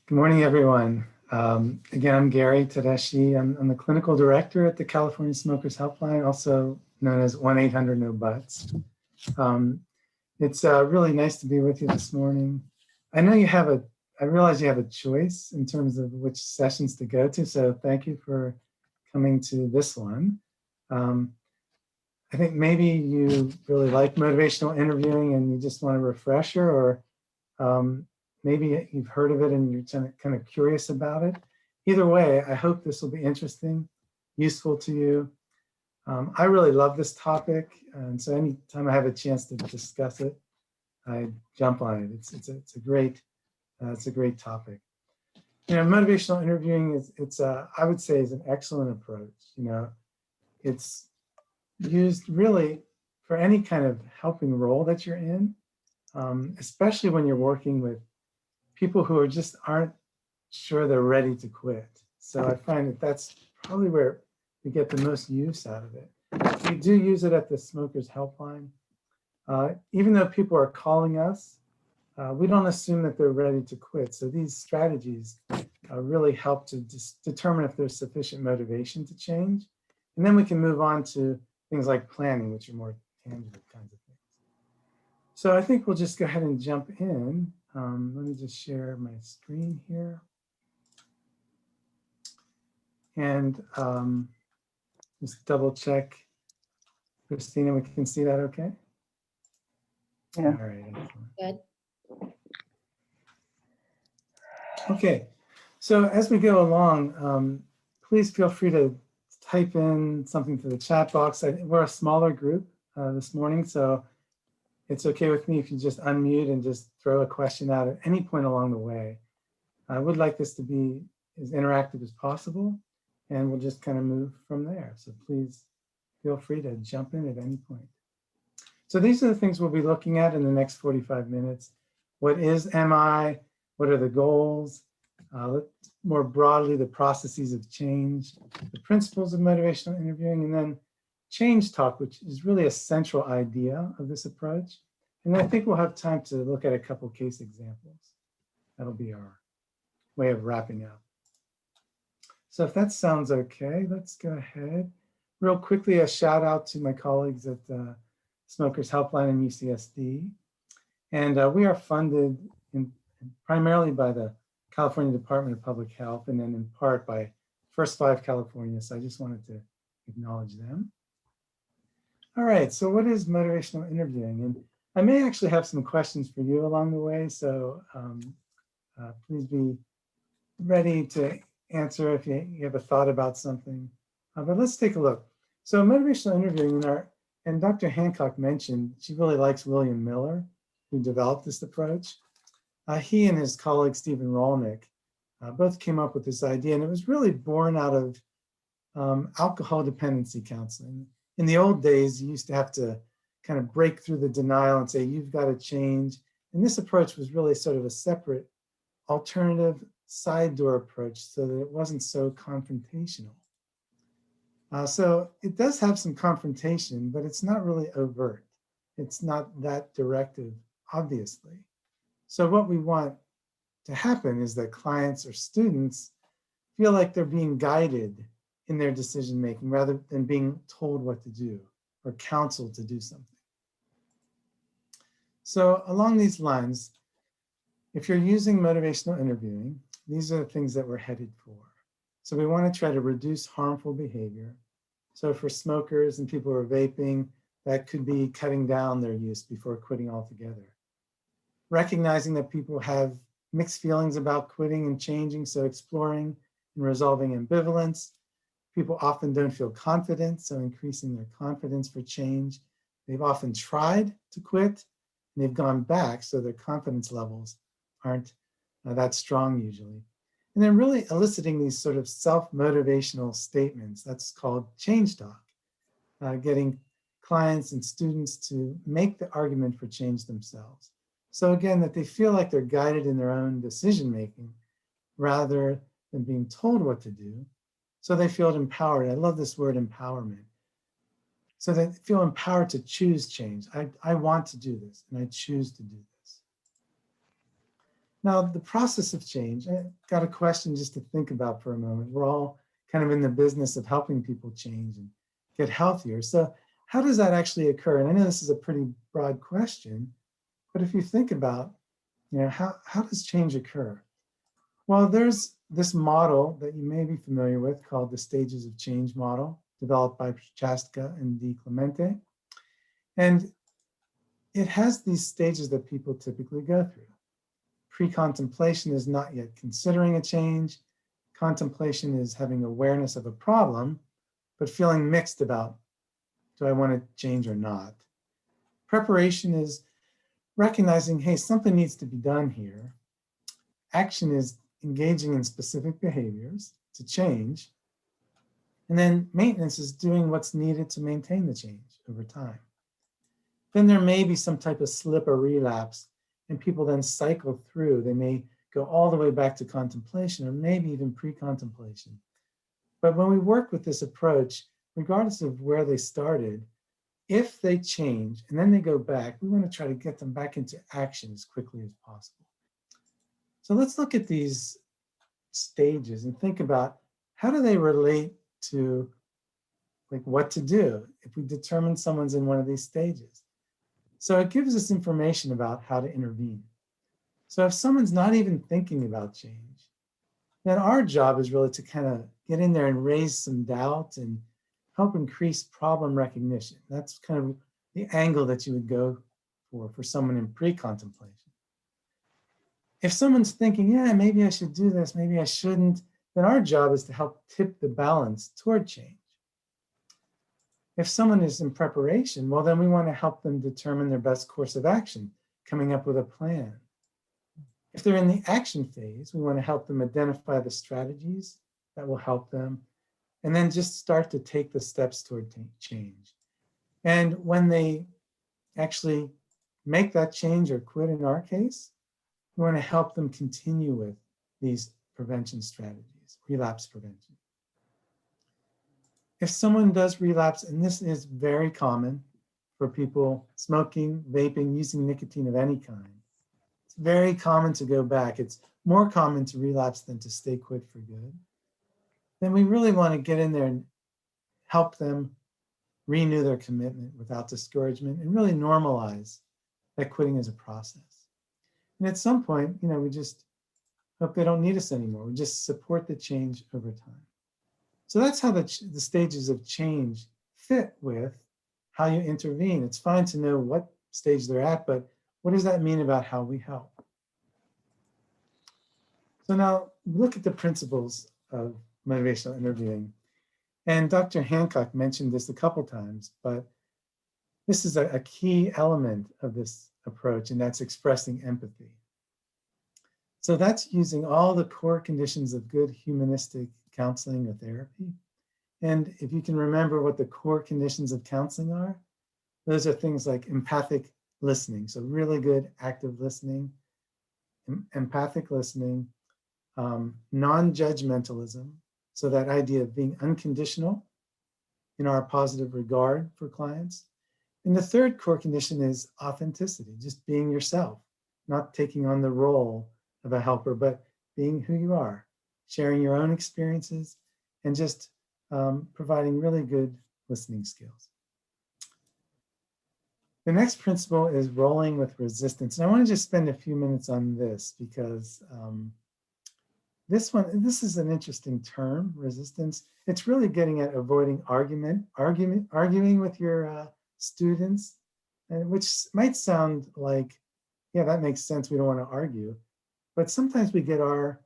Good morning, everyone. Again, I'm Gary Tedeschi. I'm the clinical director at the California Smokers Helpline, also known as 1-800-NO-BUTTS. It's really nice to be with you this morning. I know I realize you have a choice in terms of which sessions to go to, so thank you for coming to this one. I think maybe you really like motivational interviewing and you just want a refresher, or maybe you've heard of it and you're kind of curious about it. Either way, I hope this will be interesting, useful to you. I really love this topic, and so anytime I have a chance to discuss it, I jump on it. It's a great topic. You know, motivational interviewing I would say is an excellent approach. You know, it's used really for any kind of helping role that you're in, especially when you're working with people who aren't sure they're ready to quit. So I find that's probably where we get the most use out of it. We do use it at the Smokers Helpline. Even though people are calling us, we don't assume that they're ready to quit. So these strategies really help to determine if there's sufficient motivation to change. And then we can move on to things like planning, which are more tangible kinds of things. So I think we'll just go ahead and jump in. Let me just share my screen here. And just double check, Christina, we can see that okay? Yeah. All right. Good. Okay, so as we go along, please feel free to type in something to the chat box. We're a smaller group this morning, so it's okay with me if you just unmute and just throw a question out at any point along the way. I would like this to be as interactive as possible, and we'll just kind of move from there. So please feel free to jump in at any point. So these are the things we'll be looking at in the next 45 minutes. What is MI? What are the goals? More broadly, the processes of change, the principles of motivational interviewing, and then change talk, which is really a central idea of this approach. And I think we'll have time to look at a couple case examples. That'll be our way of wrapping up. So if that sounds okay, let's go ahead. Real quickly, a shout out to my colleagues at Smokers Helpline and UCSD. And we are funded primarily by the California Department of Public Health, and then in part by First Five California. So I just wanted to acknowledge them. All right, so what is motivational interviewing? And I may actually have some questions for you along the way, so please be ready to answer if you have a thought about something. But let's take a look. So motivational interviewing, and Dr. Hancock mentioned, she really likes William Miller, who developed this approach. He and his colleague, Stephen Rolnick, both came up with this idea, and it was really born out of alcohol dependency counseling. In the old days, you used to have to kind of break through the denial and say, you've got to change. And this approach was really sort of a separate alternative side door approach so that it wasn't so confrontational. So it does have some confrontation, but it's not really overt. It's not that directive, obviously. So what we want to happen is that clients or students feel like they're being guided in their decision making rather than being told what to do or counseled to do something. So along these lines, if you're using motivational interviewing, these are the things that we're headed for. So we want to try to reduce harmful behavior. So for smokers and people who are vaping, that could be cutting down their use before quitting altogether. Recognizing that people have mixed feelings about quitting and changing, so exploring and resolving ambivalence. People often don't feel confident, so increasing their confidence for change. They've often tried to quit, and they've gone back, so their confidence levels aren't that strong usually. And then really eliciting these sort of self-motivational statements, that's called change talk, getting clients and students to make the argument for change themselves. So again, that they feel like they're guided in their own decision-making rather than being told what to do. So they feel empowered. I love this word empowerment. So they feel empowered to choose change. I want to do this and I choose to do this. Now, the process of change, I got a question just to think about for a moment. We're all kind of in the business of helping people change and get healthier. So how does that actually occur? And I know this is a pretty broad question, but if you think about, how does change occur? Well, there's this model that you may be familiar with called the Stages of Change model, developed by Prochaska and Di Clemente. And it has these stages that people typically go through. Pre-contemplation is not yet considering a change. Contemplation is having awareness of a problem, but feeling mixed about, do I want to change or not? Preparation is recognizing, hey, something needs to be done here. Action is engaging in specific behaviors to change. And then maintenance is doing what's needed to maintain the change over time. Then there may be some type of slip or relapse, and people then cycle through. They may go all the way back to contemplation or maybe even pre-contemplation. But when we work with this approach, regardless of where they started, if they change and then they go back, we want to try to get them back into action as quickly as possible. So let's look at these stages and think about, how do they relate to what to do if we determine someone's in one of these stages? So it gives us information about how to intervene. So if someone's not even thinking about change, then our job is really to kind of get in there and raise some doubt and help increase problem recognition. That's kind of the angle that you would go for someone in pre-contemplation. If someone's thinking, yeah, maybe I should do this, maybe I shouldn't, then our job is to help tip the balance toward change. If someone is in preparation, well, then we want to help them determine their best course of action, coming up with a plan. If they're in the action phase, we want to help them identify the strategies that will help them, and then just start to take the steps toward change. And when they actually make that change or quit, in our case, we want to help them continue with these prevention strategies, relapse prevention. If someone does relapse, and this is very common for people smoking, vaping, using nicotine of any kind, it's very common to go back. It's more common to relapse than to stay quit for good. Then we really want to get in there and help them renew their commitment without discouragement and really normalize that quitting is a process. And at some point, we just hope they don't need us anymore. We just support the change over time. So that's how the stages of change fit with how you intervene. It's fine to know what stage they're at, but what does that mean about how we help? So now look at the principles of motivational interviewing. And Dr. Hancock mentioned this a couple times, but this is a key element of this approach, and that's expressing empathy. So that's using all the core conditions of good humanistic counseling or therapy. And if you can remember what the core conditions of counseling are, those are things like empathic listening. So really good active listening, empathic listening, non-judgmentalism. So that idea of being unconditional in our positive regard for clients. And the third core condition is authenticity, just being yourself, not taking on the role of a helper, but being who you are, sharing your own experiences, and just providing really good listening skills. The next principle is rolling with resistance. And I want to just spend a few minutes on this because this is an interesting term, resistance. It's really getting at avoiding arguing with your students, and which might sound like, yeah, that makes sense. We don't want to argue. But sometimes we get our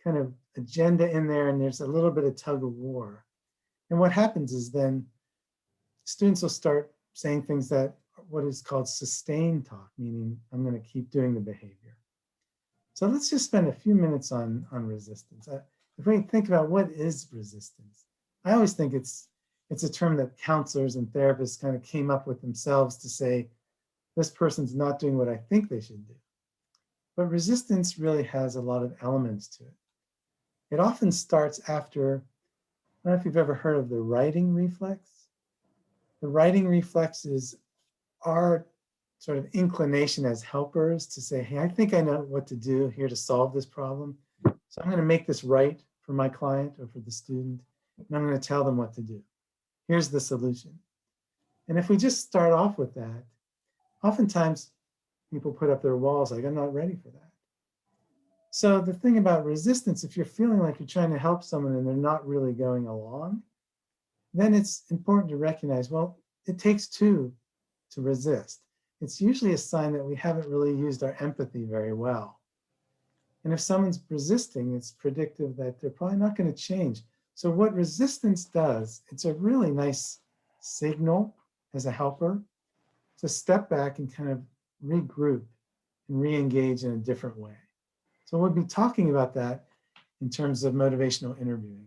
kind of agenda in there and there's a little bit of tug of war. And what happens is then students will start saying things that what is called sustained talk, meaning I'm going to keep doing the behavior. So let's just spend a few minutes on resistance. If we think about what is resistance, I always think it's a term that counselors and therapists kind of came up with themselves to say, this person's not doing what I think they should do. But resistance really has a lot of elements to it. It often starts after, I don't know if you've ever heard of the righting reflex. The righting reflex is our sort of inclination as helpers to say, hey, I think I know what to do here to solve this problem. So I'm going to make this right for my client or for the student, and I'm going to tell them what to do. Here's the solution. And if we just start off with that, oftentimes people put up their walls like, I'm not ready for that. So the thing about resistance, if you're feeling like you're trying to help someone and they're not really going along, then it's important to recognize, well, it takes two to resist. It's usually a sign that we haven't really used our empathy very well. And if someone's resisting, it's predictive that they're probably not going to change. So what resistance does, it's a really nice signal as a helper to step back and kind of regroup and re-engage in a different way. So we'll be talking about that in terms of motivational interviewing.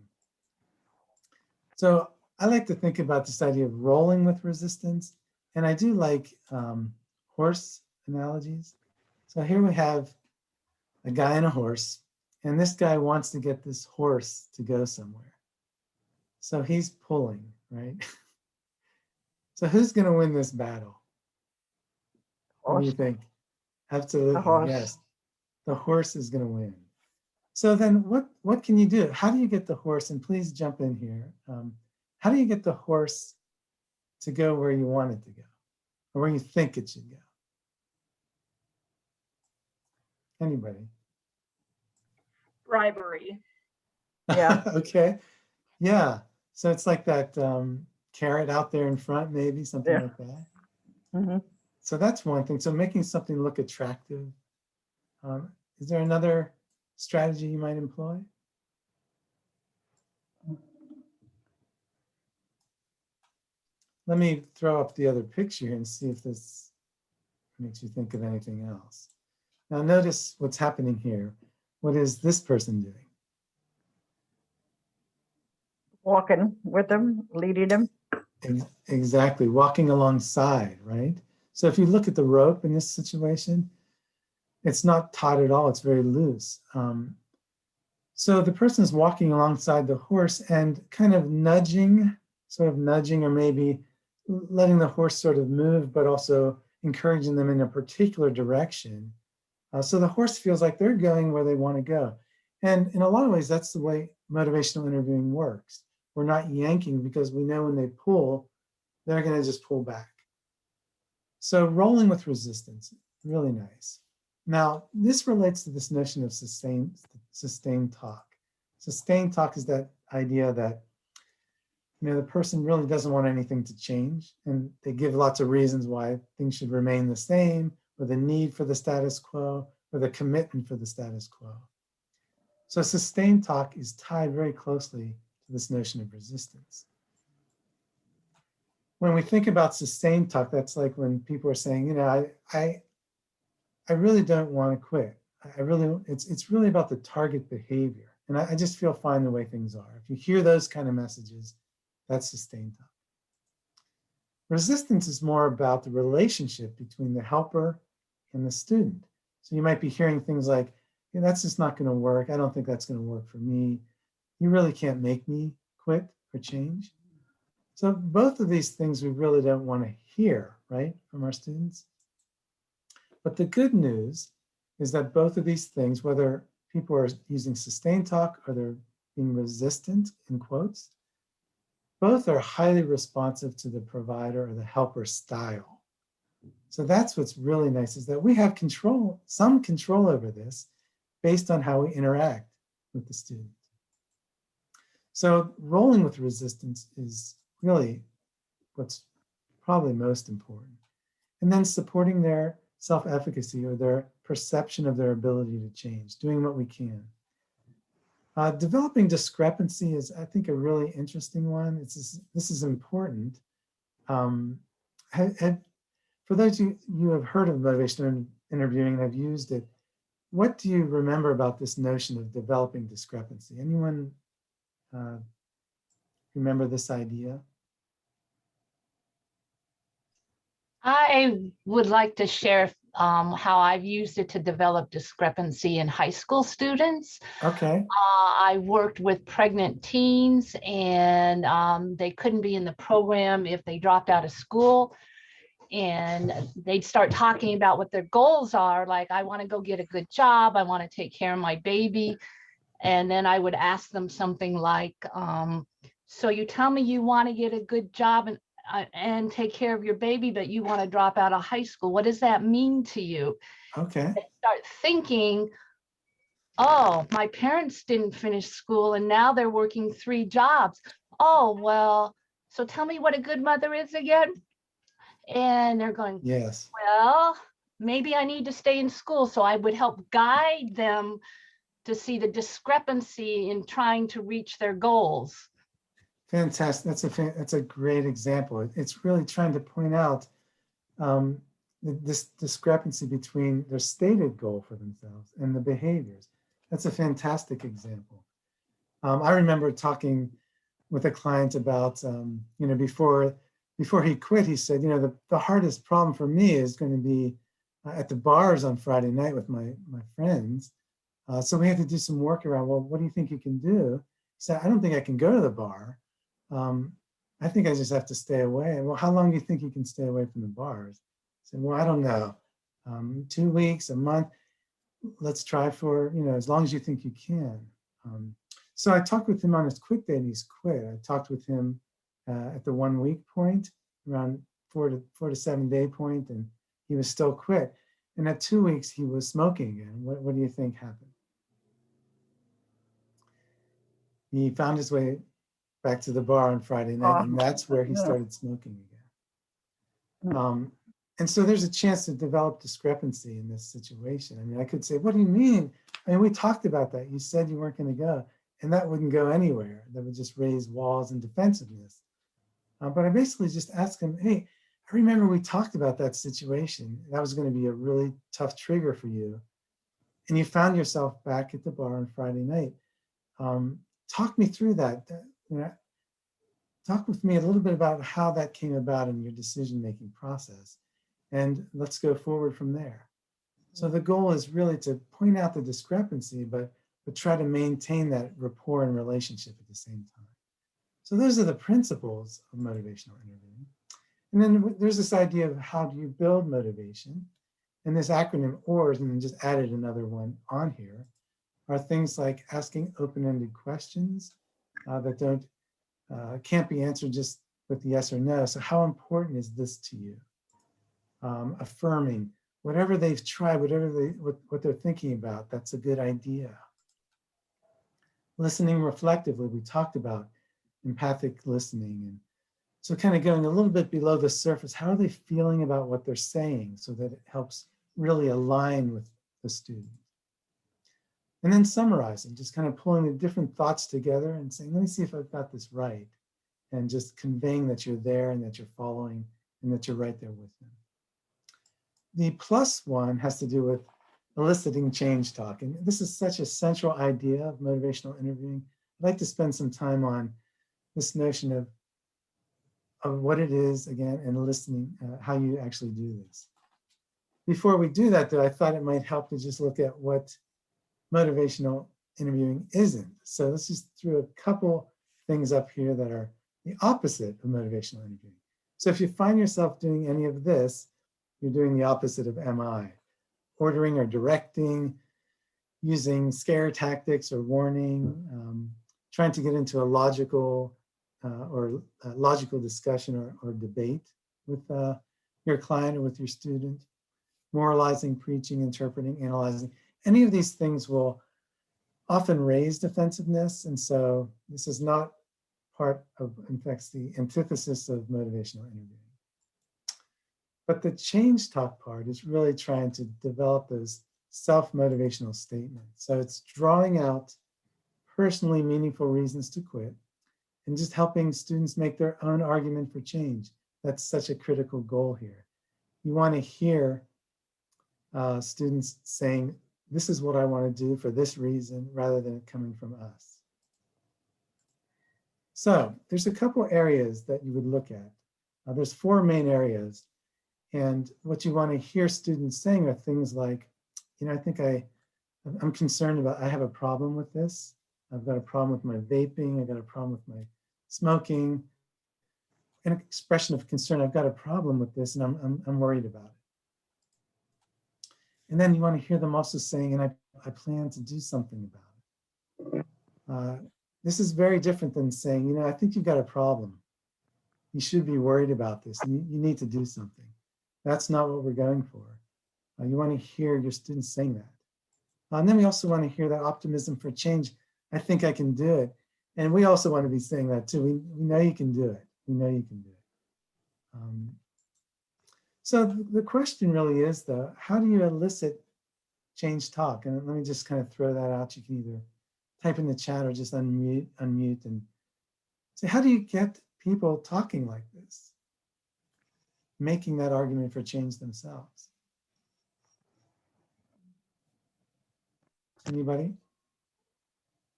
So I like to think about this idea of rolling with resistance. And I do like horse analogies. So here we have a guy and a horse, and this guy wants to get this horse to go somewhere. So he's pulling, right? So who's going to win this battle? What do you think? Absolutely, horse. yes. The horse is going to win. So then what can you do? How do you get the horse, and please jump in here. How do you get the horse to go where you want it to go, or where you think it should go? Anybody? Bribery. Yeah. Okay. Yeah. So it's like that carrot out there in front, maybe something Yeah. like that. Mm-hmm. So that's one thing. So making something look attractive. Is there another strategy you might employ? Let me throw up the other picture here and see if this makes you think of anything else. Now notice what's happening here. What is this person doing? Walking with them, leading them. Exactly, walking alongside, right? So if you look at the rope in this situation, it's not taut at all, it's very loose. So the person is walking alongside the horse and kind of nudging, or maybe letting the horse sort of move, but also encouraging them in a particular direction. So the horse feels like they're going where they want to go. And in a lot of ways, that's the way motivational interviewing works. We're not yanking because we know when they pull, they're going to just pull back. So rolling with resistance, really nice. Now, this relates to this notion of sustained talk. Sustained talk is that idea that the person really doesn't want anything to change, and they give lots of reasons why things should remain the same, or the need for the status quo, or the commitment for the status quo. So sustained talk is tied very closely to this notion of resistance. When we think about sustained talk, that's like when people are saying, I really don't want to quit. It's really about the target behavior. And I just feel fine the way things are. If you hear those kind of messages, that's sustained talk. Resistance is more about the relationship between the helper and the student. So you might be hearing things like, that's just not going to work. I don't think that's going to work for me. You really can't make me quit or change. So both of these things we really don't want to hear, right, from our students. But the good news is that both of these things, whether people are using sustained talk or they're being resistant, in quotes, both are highly responsive to the provider or the helper style. So that's what's really nice, is that we have some control over this based on how we interact with the student. So rolling with resistance is really what's probably most important. And then supporting their self-efficacy or their perception of their ability to change, doing what we can. Developing discrepancy is, I think, a really interesting one. This is important. For those of you who have heard of motivational interviewing and have used it, what do you remember about this notion of developing discrepancy? Anyone remember this idea? I would like to share how I've used it to develop discrepancy in high school students. Okay. I worked with pregnant teens, and they couldn't be in the program if they dropped out of school. and they'd start talking about what their goals are. Like, I want to go get a good job. I want to take care of my baby. And then I would ask them something like, so you tell me you want to get a good job and take care of your baby, but you want to drop out of high school. What does that mean to you? Okay. They start thinking, oh, my parents didn't finish school and now they're working 3 jobs. Oh, well, so tell me what a good mother is again. And they're going, Yes. well, maybe I need to stay in school. So I would help guide them to see the discrepancy in trying to reach their goals. Fantastic. That's a great example. It's really trying to point out this discrepancy between their stated goal for themselves and the behaviors. That's a fantastic example. I remember talking with a client about, before he quit, he said, the hardest problem for me is going to be at the bars on Friday night with my friends. So we had to do some work around, well, what do you think you can do? He said, I don't think I can go to the bar. I think I just have to stay away. Well, how long do you think you can stay away from the bars? I said, well, I don't know. 2 weeks, a month. Let's try for, as long as you think you can. So I talked with him on his quit date and he's quit. I talked with him at the 1 week point, around 4 to 7 day point, and he was still quit. And at 2 weeks, he was smoking again. What do you think happened? He found his way back to the bar on Friday night, and that's where he started smoking again. And so there's a chance to develop discrepancy in this situation. I mean, I could say, what do you mean? I mean, we talked about that. You said you weren't going to go, and that wouldn't go anywhere. That would just raise walls and defensiveness. But I basically just asked him, hey, I remember we talked about that situation. That was going to be a really tough trigger for you. And you found yourself back at the bar on Friday night. Talk me through that. Talk with me a little bit about how that came about in your decision-making process. And let's go forward from there. So the goal is really to point out the discrepancy, but try to maintain that rapport and relationship at the same time. So those are the principles of motivational interviewing. And then there's this idea of how do you build motivation? And this acronym OARS, and then just added another one on here, are things like asking open-ended questions that can't be answered just with yes or no. So how important is this to you? Affirming whatever they've tried, what they're thinking about, that's a good idea. Listening reflectively, we talked about empathic listening. And so kind of going a little bit below the surface, how are they feeling about what they're saying so that it helps really align with the student? And then summarizing, just kind of pulling the different thoughts together and saying, let me see if I've got this right. And just conveying that you're there and that you're following and that you're right there with them. The plus one has to do with eliciting change talk. And this is such a central idea of motivational interviewing. I'd like to spend some time on this notion of what it is, again, and listening, how you actually do this. Before we do that, though, I thought it might help to just look at what motivational interviewing isn't. So let's just throw a couple things up here that are the opposite of motivational interviewing. So if you find yourself doing any of this, you're doing the opposite of MI. Ordering or directing, using scare tactics or warning, trying to get into a logical discussion or debate with your client or with your student, moralizing, preaching, interpreting, analyzing. Any of these things will often raise defensiveness. And so this is not part of, in fact, the antithesis of motivational interviewing. But the change talk part is really trying to develop those self-motivational statements. So it's drawing out personally meaningful reasons to quit and just helping students make their own argument for change. That's such a critical goal here. You want to hear students saying, this is what I want to do for this reason, rather than it coming from us. So there's a couple areas that you would look at. There's 4 main areas. And what you want to hear students saying are things like, I think I'm concerned about, I have a problem with this. I've got a problem with my vaping. I've got a problem with my smoking. an expression of concern. I've got a problem with this, and I'm worried about it. And then you want to hear them also saying, and I plan to do something about it. This is very different than saying, you know, I think you've got a problem. You should be worried about this, and you need to do something. That's not what we're going for. You want to hear your students saying that. And then we also want to hear that optimism for change. I think I can do it. And we also want to be saying that too. We know you can do it. We know you can do it. So the question really is, though, how do you elicit change talk? And let me just kind of throw that out. You can either type in the chat or just unmute and say, how do you get people talking like this? Making that argument for change themselves. Anybody?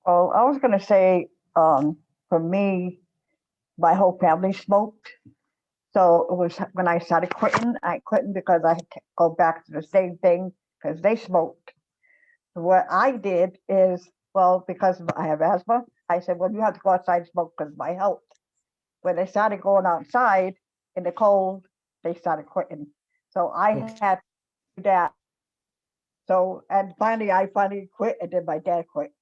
Oh, I was going to say, for me, my whole family smoked. So it was when I started quitting, I couldn't because I had to go back to the same thing because they smoked. What I did is, well, because I have asthma, I said, well, you have to go outside and smoke because of my health. When they started going outside in the cold, they started quitting. So I had to do that. So, and finally, I quit, and then my dad quit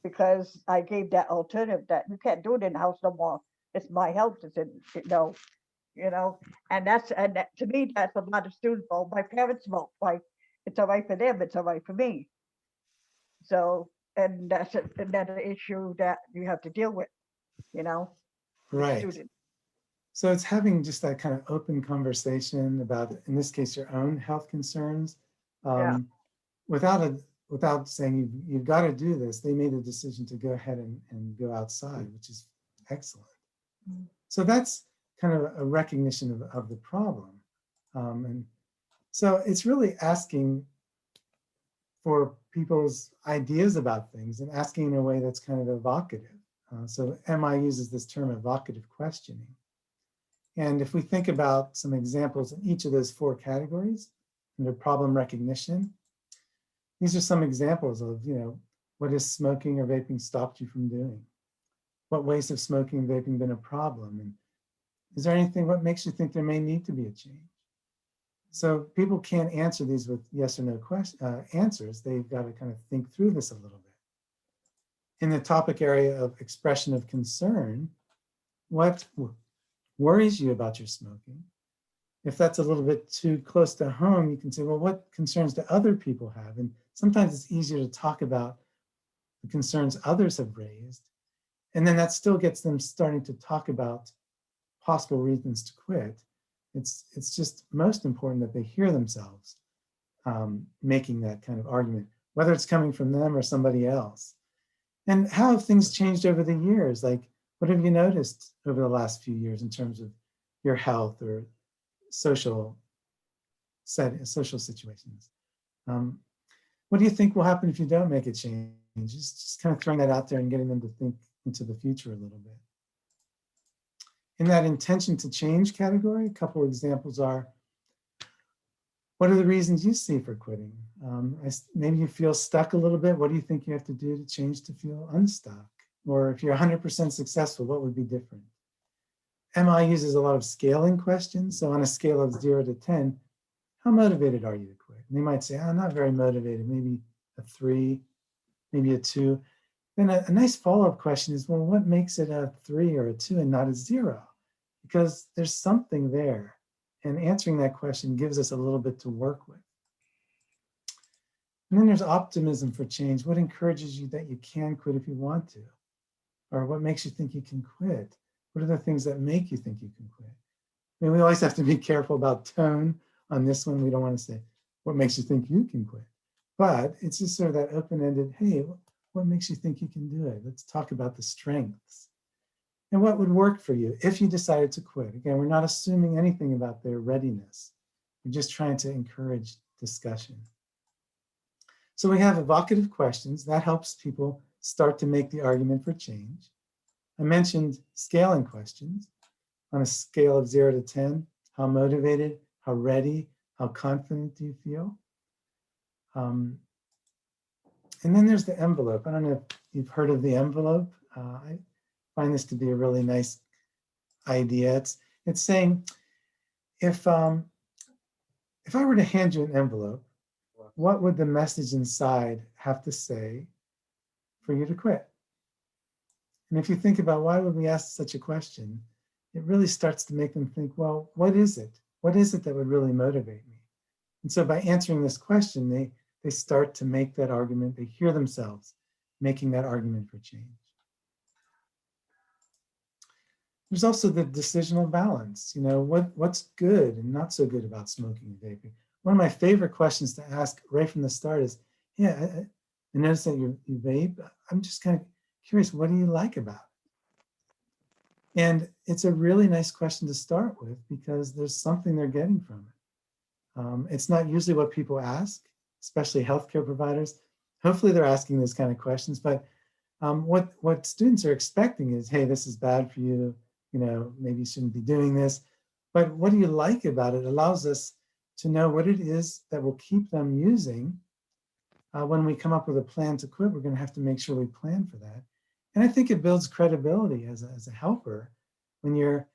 because I gave that alternative that you can't do it in the house no more. It's my health is in, and that, to me, that's a lot of students vote. My parents vote. Like, it's all right for them, it's all right for me. So, and that's another issue that you have to deal with, Right. students. So it's having just that kind of open conversation about, in this case, your own health concerns. Yeah. Without saying you've got to do this, they made a decision to go ahead and go outside, which is excellent. Mm. So that's kind of a recognition of the problem. And so it's really asking for people's ideas about things and asking in a way that's kind of evocative. So MI uses this term evocative questioning. And if we think about some examples in each of those 4 categories under problem recognition, these are some examples of, what has smoking or vaping stopped you from doing? What ways have smoking and vaping been a problem? And is there anything, what makes you think there may need to be a change? So people can't answer these with yes or no answers. They've got to kind of think through this a little bit. In the topic area of expression of concern, what worries you about your smoking? If that's a little bit too close to home, you can say, well, what concerns do other people have? And sometimes it's easier to talk about the concerns others have raised. And then that still gets them starting to talk about possible reasons to quit. It's just most important that they hear themselves making that kind of argument, whether it's coming from them or somebody else. And how have things changed over the years? Like, what have you noticed over the last few years in terms of your health or social situations? What do you think will happen if you don't make a change? Just kind of throwing that out there and getting them to think into the future a little bit. In that intention to change category, a couple of examples are, what are the reasons you see for quitting? Maybe you feel stuck a little bit. What do you think you have to do to change to feel unstuck? Or if you're 100% successful, what would be different? MI uses a lot of scaling questions. So on a scale of 0 to 10, how motivated are you to quit? And they might say, I'm not very motivated, maybe a 3, maybe a 2. Then a nice follow-up question is, well, what makes it a 3 or a 2 and not a 0? Because there's something there. And answering that question gives us a little bit to work with. And then there's optimism for change. What encourages you that you can quit if you want to? Or what makes you think you can quit? What are the things that make you think you can quit? I mean, we always have to be careful about tone on this one. We don't want to say, what makes you think you can quit? But it's just sort of that open-ended, hey, what makes you think you can do it? Let's talk about the strengths. And what would work for you if you decided to quit? Again, we're not assuming anything about their readiness. We're just trying to encourage discussion. So we have evocative questions. That helps people start to make the argument for change. I mentioned scaling questions. On a scale of 0 to 10, how motivated, how ready, how confident do you feel? And then there's the envelope. I don't know if you've heard of the envelope. I find this to be a really nice idea. It's saying, if I were to hand you an envelope, what would the message inside have to say for you to quit? And if you think about why would we ask such a question, it really starts to make them think, well, what is it? What is it that would really motivate me? And so by answering this question, they start to make that argument. They hear themselves making that argument for change. There's also the decisional balance. You know, what's good and not so good about smoking and vaping? One of my favorite questions to ask right from the start is, yeah, I noticed that you vape. I'm just kind of curious, what do you like about it? And it's a really nice question to start with because there's something they're getting from it. It's not usually what people ask, especially healthcare providers. Hopefully they're asking these kind of questions, but what students are expecting is, hey, this is bad for you. You know, maybe you shouldn't be doing this. But what do you like about it allows us to know what it is that will keep them using. When we come up with a plan to quit, we're going to have to make sure we plan for that. And I think it builds credibility as a helper when you're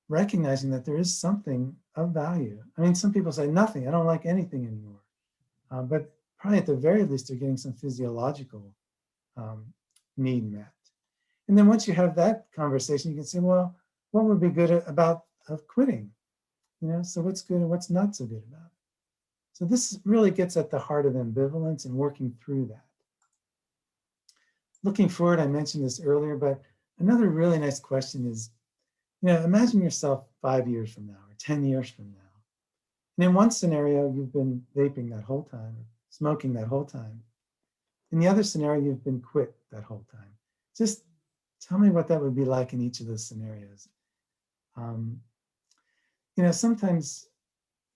recognizing that there is something of value. I mean, some people say nothing, I don't like anything anymore. But probably at the very least, they're getting some physiological need met. And then once you have that conversation, you can say, well, what would be good about quitting? You know, so what's good and what's not so good about it? So this really gets at the heart of ambivalence and working through that. Looking forward, I mentioned this earlier, but another really nice question is, you know, imagine yourself 5 years from now or 10 years from now. And in one scenario, you've been vaping that whole time, or smoking that whole time. In the other scenario, you've been quit that whole time. Just tell me what that would be like in each of those scenarios. You know, sometimes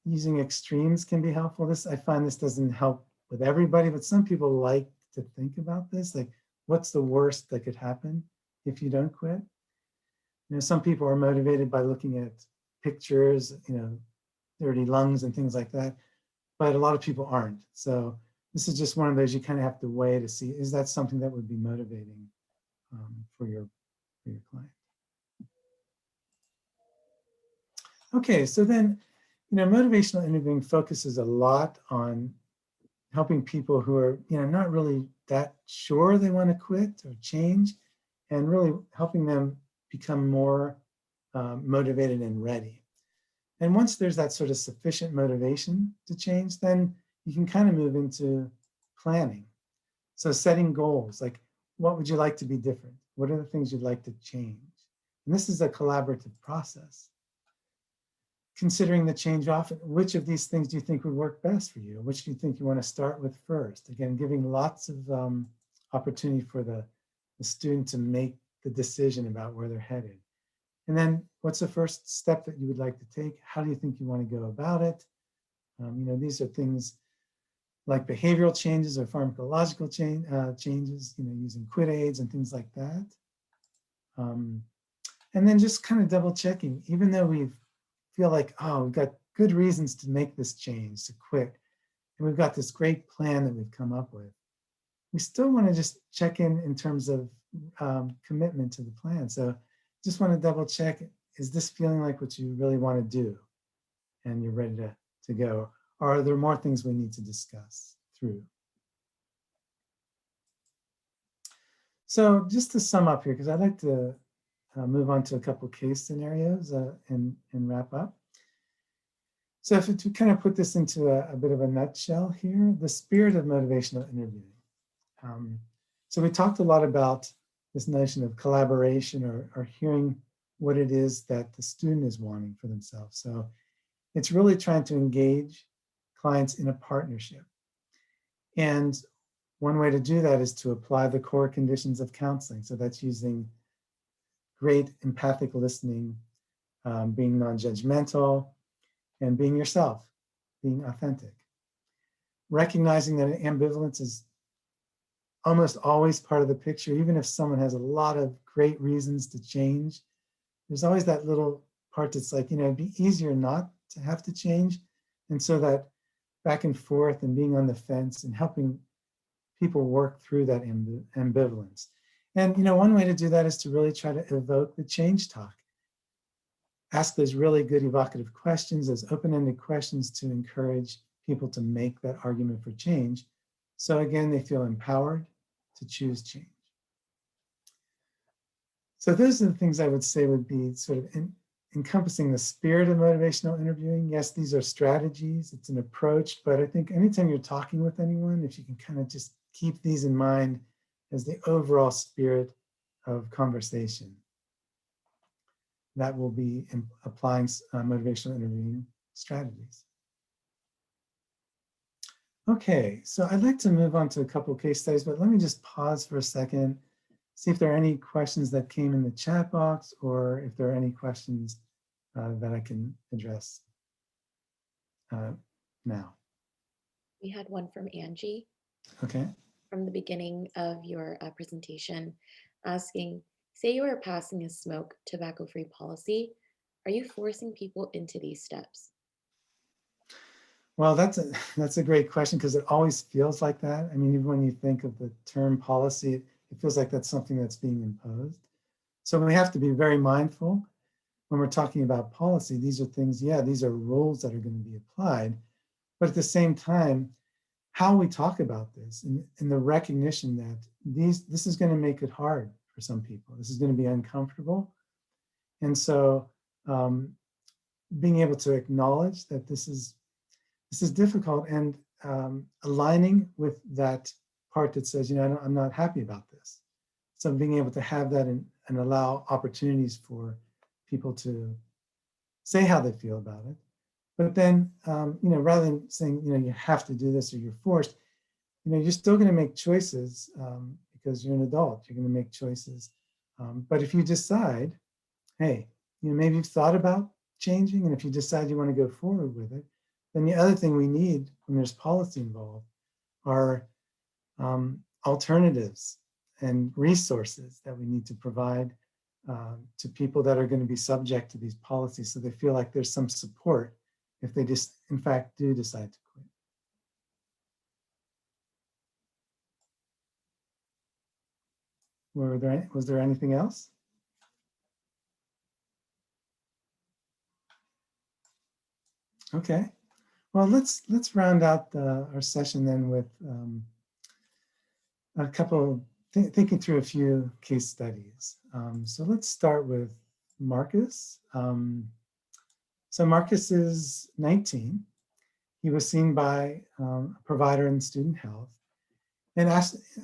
using extremes can be helpful. I find this doesn't help with everybody, but some people like to think about this, like what's the worst that could happen if you don't quit? You know, some people are motivated by looking at pictures, you know, dirty lungs and things like that, but a lot of people aren't. So this is just one of those you kind of have to weigh to see, is that something that would be motivating for your client? Okay, so then, you know, motivational interviewing focuses a lot on helping people who are, you know, not really that sure they want to quit or change, and really helping them become more motivated and ready. And once there's that sort of sufficient motivation to change, then you can kind of move into planning. So setting goals, like what would you like to be different? What are the things you'd like to change? And this is a collaborative process. Considering the change often, which of these things do you think would work best for you? Which do you think you want to start with first? Again, giving lots of opportunity for the student to make the decision about where they're headed. And then what's the first step that you would like to take? How do you think you want to go about it? You know, these are things like behavioral changes or pharmacological changes, you know, using quit aids and things like that. And then just kind of double checking, even though we feel like, oh, we've got good reasons to make this change, to quit, and we've got this great plan that we've come up with, we still want to just check in terms of commitment to the plan. So just want to double check, is this feeling like what you really want to do and you're ready to go? Or are there more things we need to discuss through? So just to sum up here, because I'd like to move on to a couple case scenarios and wrap up. So if to kind of put this into a bit of a nutshell here, the spirit of motivational interviewing. So we talked a lot about this notion of collaboration or hearing what it is that the student is wanting for themselves. So it's really trying to engage clients in a partnership. And one way to do that is to apply the core conditions of counseling. So that's using great empathic listening, being non-judgmental, and being yourself, being authentic. Recognizing that ambivalence is almost always part of the picture, even if someone has a lot of great reasons to change, there's always that little part that's like, you know, it'd be easier not to have to change. And so that back and forth and being on the fence and helping people work through that ambivalence. And, you know, one way to do that is to really try to evoke the change talk. ask those really good evocative questions, those open-ended questions to encourage people to make that argument for change. So again, they feel empowered to choose change. So those are the things I would say would be sort of encompassing the spirit of motivational interviewing. Yes, these are strategies, it's an approach, but I think anytime you're talking with anyone, if you can kind of just keep these in mind as the overall spirit of conversation, that will be applying motivational interviewing strategies. Okay, so I'd like to move on to a couple of case studies, but let me just pause for a second, see if there are any questions that came in the chat box or if there are any questions that I can address now. We had one from Angie Okay. from the beginning of your presentation asking, say you are passing a smoke tobacco-free policy, are you forcing people into these steps? Well, that's a great question because it always feels like that. I mean, even when you think of the term policy, it feels like that's something that's being imposed. So we have to be very mindful when we're talking about policy. These are things, yeah, these are rules that are going to be applied. But at the same time, how we talk about this and the recognition that this is going to make it hard for some people. This is going to be uncomfortable. And so being able to acknowledge that this is difficult and aligning with that part that says, I'm not happy about this. So being able to have that and allow opportunities for people to say how they feel about it. But then, rather than saying, you have to do this or you're forced, you're still going to make choices because you're an adult. You're going to make choices. But if you decide, hey, maybe you've thought about changing, and if you decide you want to go forward with it, then the other thing we need when there's policy involved are alternatives and resources that we need to provide to people that are going to be subject to these policies, so they feel like there's some support if they just, in fact, do decide to quit. Was there anything else? Okay. Well, let's round out our session then with a couple, thinking through a few case studies. So let's start with Marcus. So Marcus is 19. He was seen by a provider in student health. And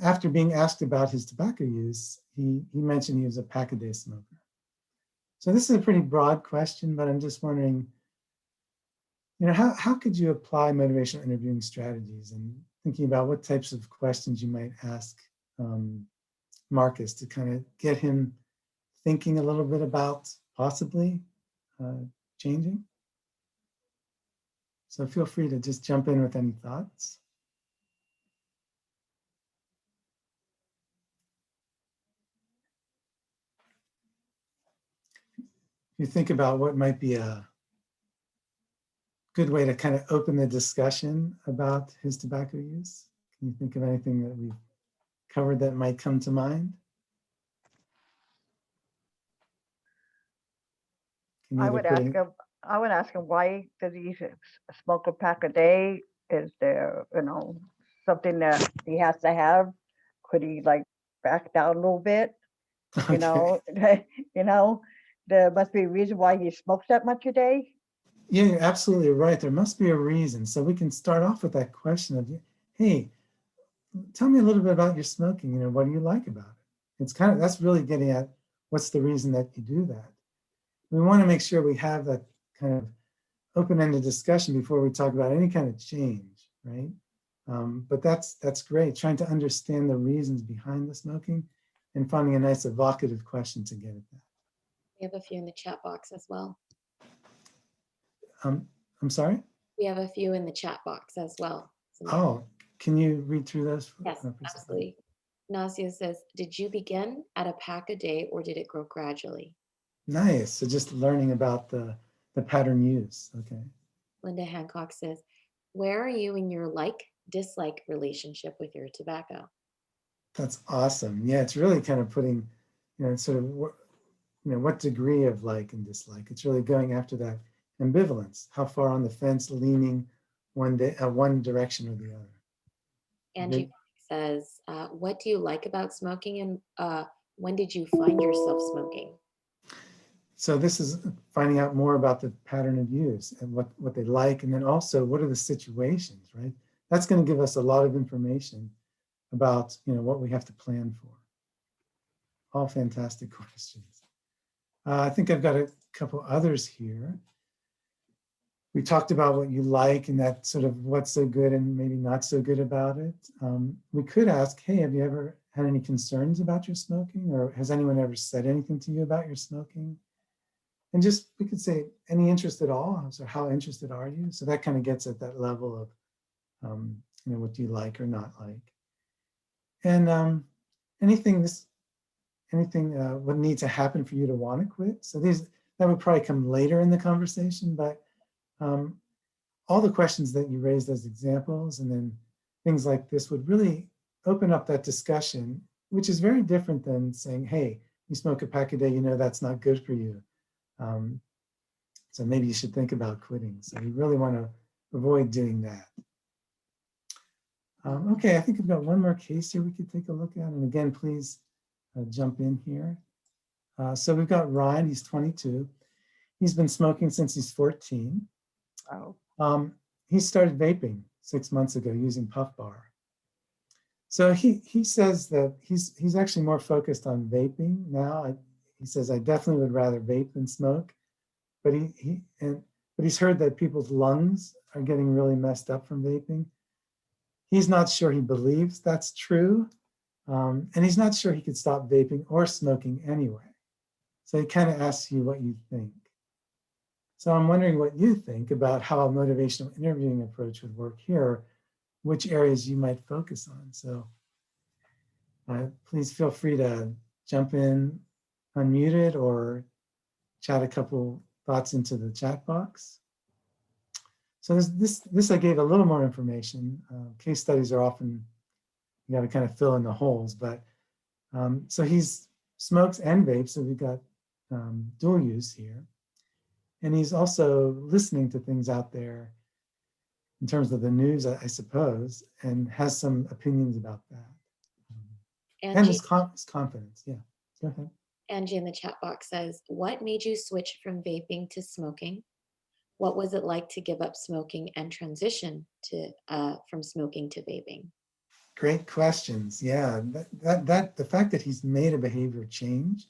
after being asked about his tobacco use, he mentioned he was a pack-a-day smoker. So this is a pretty broad question, but I'm just wondering, how could you apply motivational interviewing strategies and thinking about what types of questions you might ask Marcus to kind of get him thinking a little bit about possibly changing? So feel free to just jump in with any thoughts. You think about what might be a good way to kind of open the discussion about his tobacco use. Can you think of anything that we've covered that might come to mind? I would ask him why does he smoke a pack a day? Is there, something that he has to have? Could he back down a little bit? Okay. There must be a reason why he smokes that much a day. Yeah, you're absolutely right. There must be a reason. So we can start off with that question of, hey, tell me a little bit about your smoking. What do you like about it? It's that's really getting at what's the reason that you do that. We want to make sure we have that kind of open-ended discussion before we talk about any kind of change, right? But that's great, trying to understand the reasons behind the smoking and finding a nice evocative question to get at that. We have a few in the chat box as well. I'm sorry? We have a few in the chat box as well. Oh, can you read through those? Yes, absolutely. Nasio says, did you begin at a pack a day or did it grow gradually? Nice. So just learning about the pattern use. Okay. Linda Hancock says, where are you in your like-dislike relationship with your tobacco? That's awesome. Yeah, it's really kind of putting, sort of what degree of like and dislike. It's really going after that ambivalence, how far on the fence leaning one direction or the other. Angie says, what do you like about smoking, and when did you find yourself smoking? So this is finding out more about the pattern of use and what they like, and then also what are the situations, right? That's going to give us a lot of information about what we have to plan for. All fantastic questions. I think I've got a couple others here. We talked about what you like and that sort of what's so good and maybe not so good about it. We could ask, hey, have you ever had any concerns about your smoking, or has anyone ever said anything to you about your smoking? And just, we could say, any interest at all? So how interested are you? So that kind of gets at that level of, what do you like or not like? And anything would need to happen for you to want to quit. So that would probably come later in the conversation, but all the questions that you raised as examples and then things like this would really open up that discussion, which is very different than saying, hey, you smoke a pack a day, that's not good for you. So maybe you should think about quitting. So we really want to avoid doing that. Okay, I think I've got one more case here we could take a look at. And again, please jump in here. So we've got Ryan, he's 22. He's been smoking since he's 14. Oh. He started vaping 6 months ago using Puff Bar. So he says that he's actually more focused on vaping now. He says, I definitely would rather vape than smoke, but he's heard that people's lungs are getting really messed up from vaping. He's not sure he believes that's true, and he's not sure he could stop vaping or smoking anyway. So he kind of asks you what you think. So I'm wondering what you think about how a motivational interviewing approach would work here, which areas you might focus on. So please feel free to jump in unmuted or chat a couple thoughts into the chat box. So this I gave a little more information. Case studies are often, you got to kind of fill in the holes, but so he's smokes and vapes, so we've got dual use here. And he's also listening to things out there in terms of the news, I suppose, and has some opinions about that. And his confidence, yeah. Go ahead. Angie in the chat box says, what made you switch from vaping to smoking? What was it like to give up smoking and transition to from smoking to vaping? Great questions. Yeah, that the fact that he's made a behavior change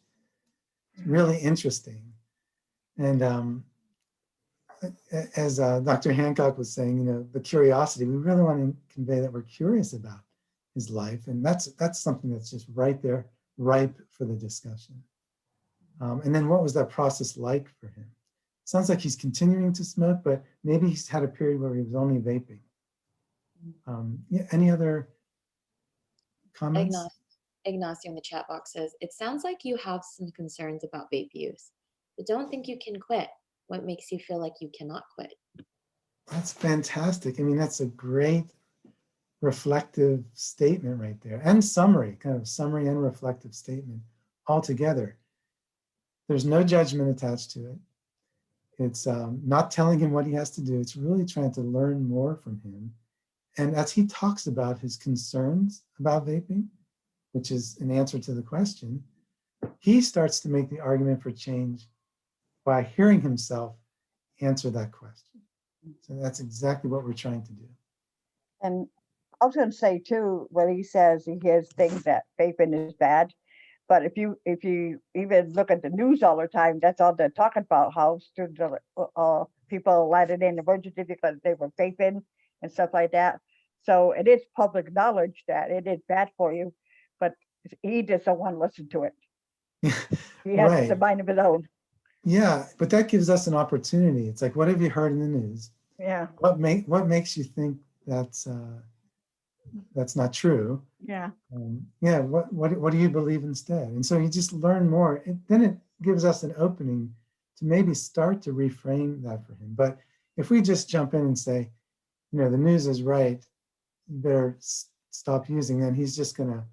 is really interesting. And as Dr. Hancock was saying, the curiosity, we really want to convey that we're curious about his life. And that's something that's just right there, ripe for the discussion. And then what was that process like for him? Sounds like he's continuing to smoke, but maybe he's had a period where he was only vaping. Yeah, any other comments? Ignacio in the chat box says, it sounds like you have some concerns about vape use, but don't think you can quit. What makes you feel like you cannot quit? That's fantastic. I mean, that's a great reflective statement right there, and summary, kind of summary and reflective statement all together. There's no judgment attached to it. It's not telling him what he has to do. It's really trying to learn more from him. And as he talks about his concerns about vaping, which is an answer to the question, he starts to make the argument for change by hearing himself answer that question. So that's exactly what we're trying to do. And I was going to say too, when he says he hears things that vaping is bad, but if you even look at the news all the time, that's all they're talking about, how students people landed in emergency because they were vaping and stuff like that. So it is public knowledge that it is bad for you, but he just don't want to listen to it. He has Right. a mind of his own. Yeah, but that gives us an opportunity. It's like, what have you heard in the news? Yeah. What makes you think that's not true? Yeah. Yeah. What do you believe instead? And so you just learn more. Then it gives us an opening to maybe start to reframe that for him. But if we just jump in and say, the news is right, you better stop using, then he's just going to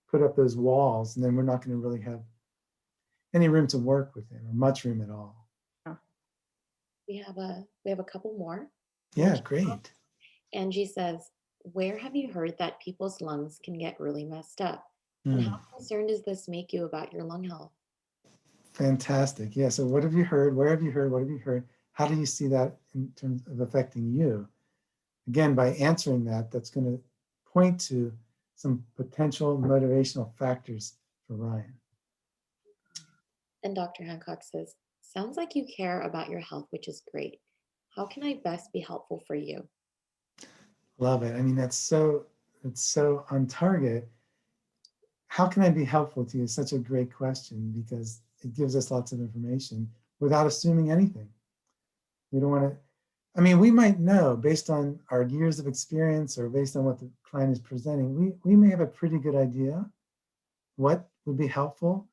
put up those walls, and then we're not going to really have any room to work with him, or much room at all. We have a couple more. Yeah, great. Angie says, where have you heard that people's lungs can get really messed up? And Hmm. how concerned does this make you about your lung health? Fantastic. Yeah. So what have you heard? Where have you heard? What have you heard? How do you see that in terms of affecting you? Again, by answering that, that's going to point to some potential motivational factors for Ryan. And Dr. Hancock says, sounds like you care about your health, which is great. How can I best be helpful for you? Love it. I mean, it's so on target. How can I be helpful to you? Is such a great question, because it gives us lots of information without assuming anything. We don't want to, I mean, we might know based on our years of experience or based on what the client is presenting, we may have a pretty good idea what would be helpful.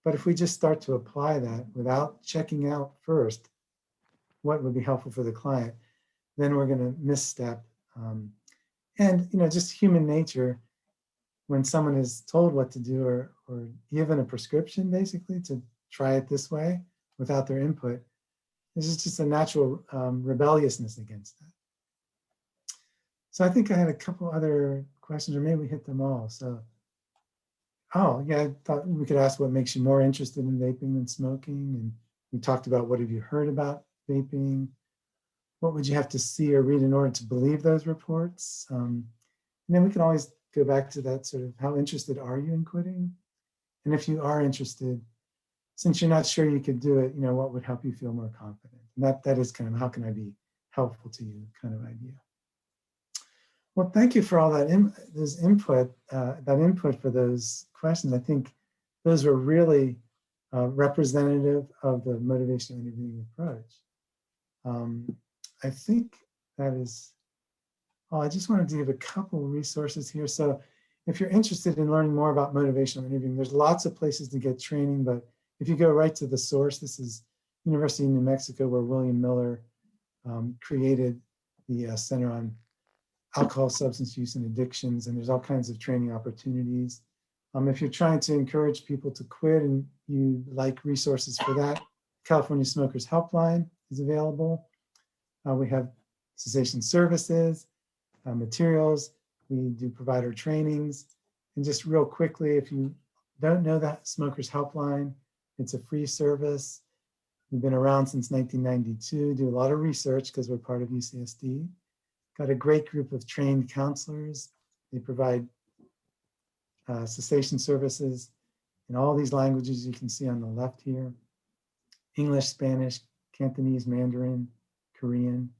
But if we just start to apply that without checking out first what would be helpful for the client, then we're going to misstep. And just human nature, when someone is told what to do or given a prescription basically to try it this way without their input, this is just a natural rebelliousness against that. So I think I had a couple other questions, or maybe we hit them all. So, oh yeah, I thought we could ask what makes you more interested in vaping than smoking. And we talked about what have you heard about vaping? What would you have to see or read in order to believe those reports? And then we can always go back to that sort of, how interested are you in quitting? And if you are interested, since you're not sure you could do it, what would help you feel more confident? And that is kind of, how can I be helpful to you kind of idea. Well, thank you for all that input for those questions. I think those were really representative of the motivational interviewing approach. I think that is all. I just wanted to give a couple resources here. So if you're interested in learning more about motivational interviewing, there's lots of places to get training, but if you go right to the source, this is University of New Mexico, where William Miller created the Center on Alcohol, Substance Use, and Addictions, and there's all kinds of training opportunities. If you're trying to encourage people to quit and you like resources for that, California Smokers Helpline is available. We have cessation services, materials. We do provider trainings. And just real quickly, if you don't know that Smokers Helpline, it's a free service. We've been around since 1992, do a lot of research because we're part of UCSD. Got a great group of trained counselors. They provide cessation services in all these languages you can see on the left here: English, Spanish, Cantonese, Mandarin, Korean.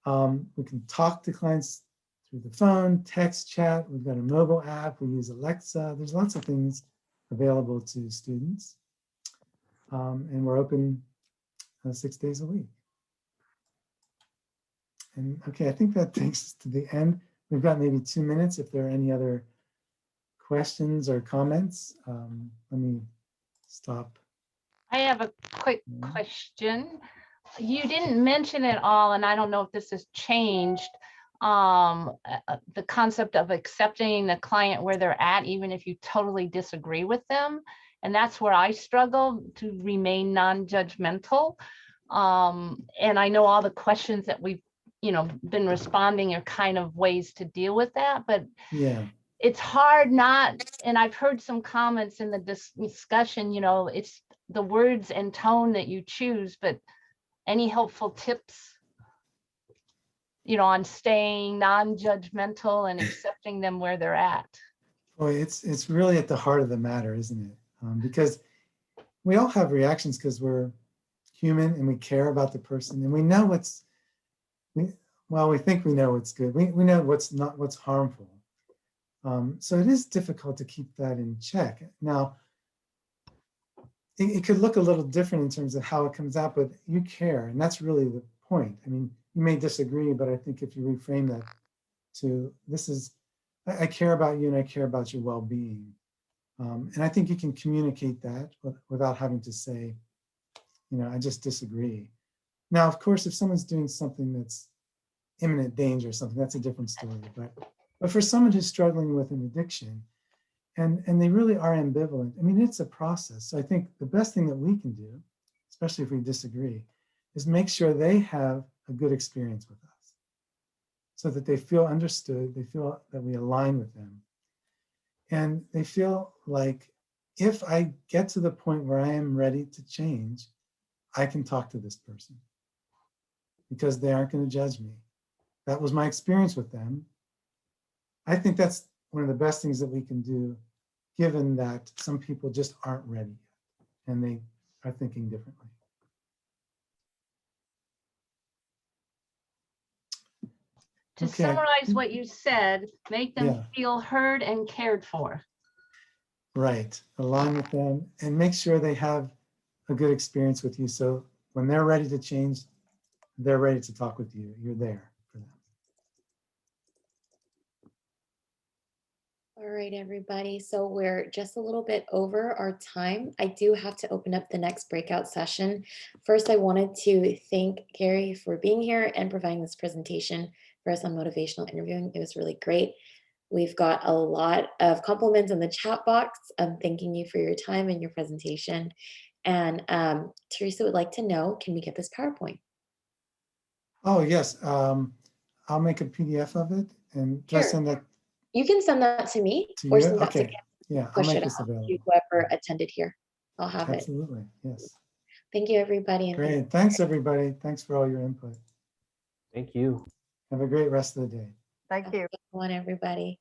We can talk to clients through the phone, text, chat. We've got a mobile app. We use Alexa. There's lots of things available to students. And we're open 6 days a week. And okay, I think that takes us to the end. We've got maybe 2 minutes if there are any other questions or comments. Let me stop. I have a quick question. You didn't mention it all, and I don't know if this has changed, the concept of accepting the client where they're at, even if you totally disagree with them. And that's where I struggle to remain non-judgmental. And I know all the questions that we've been responding are kind of ways to deal with that, but yeah, it's hard not, and I've heard some comments in the discussion, it's the words and tone that you choose, but any helpful tips, on staying non-judgmental and accepting them where they're at? Boy, it's really at the heart of the matter, isn't it? Because we all have reactions because we're human and we care about the person, and we know we think we know what's good. We know what's harmful. So it is difficult to keep that in check. Now, it could look a little different in terms of how it comes out, but you care, and that's really the point. I mean, you may disagree, but I think if you reframe that to, I care about you and I care about your well-being. And I think you can communicate that without having to say, I just disagree. Now, of course, if someone's doing something that's imminent danger or something, that's a different story. But for someone who's struggling with an addiction, And they really are ambivalent. I mean, it's a process. So I think the best thing that we can do, especially if we disagree, is make sure they have a good experience with us so that they feel understood, they feel that we align with them. And they feel like if I get to the point where I am ready to change, I can talk to this person because they aren't going to judge me. That was my experience with them. I think that's one of the best things that we can do, given that some people just aren't ready yet and they are thinking differently. To Okay. summarize what you said, make them Yeah. feel heard and cared for. Right. Align with them and make sure they have a good experience with you. So when they're ready to change, they're ready to talk with you. You're there for them. All right, everybody. So we're just a little bit over our time. I do have to open up the next breakout session. First, I wanted to thank Gary for being here and providing this presentation for us on motivational interviewing. It was really great. We've got a lot of compliments in the chat box. Thanking you for your time and your presentation. And Teresa would like to know, can we get this PowerPoint? Oh, yes. I'll make a PDF of it and Sure. just send that You can send that to me to or you. send that to Okay. Yeah, I'll push make it this out to available. whoever attended here. I'll have it. Absolutely. Yes. Thank you, everybody. And Great. Thanks, everybody. Thanks for all your input. Thank you. Have a great rest of the day. Thank you. One, everybody.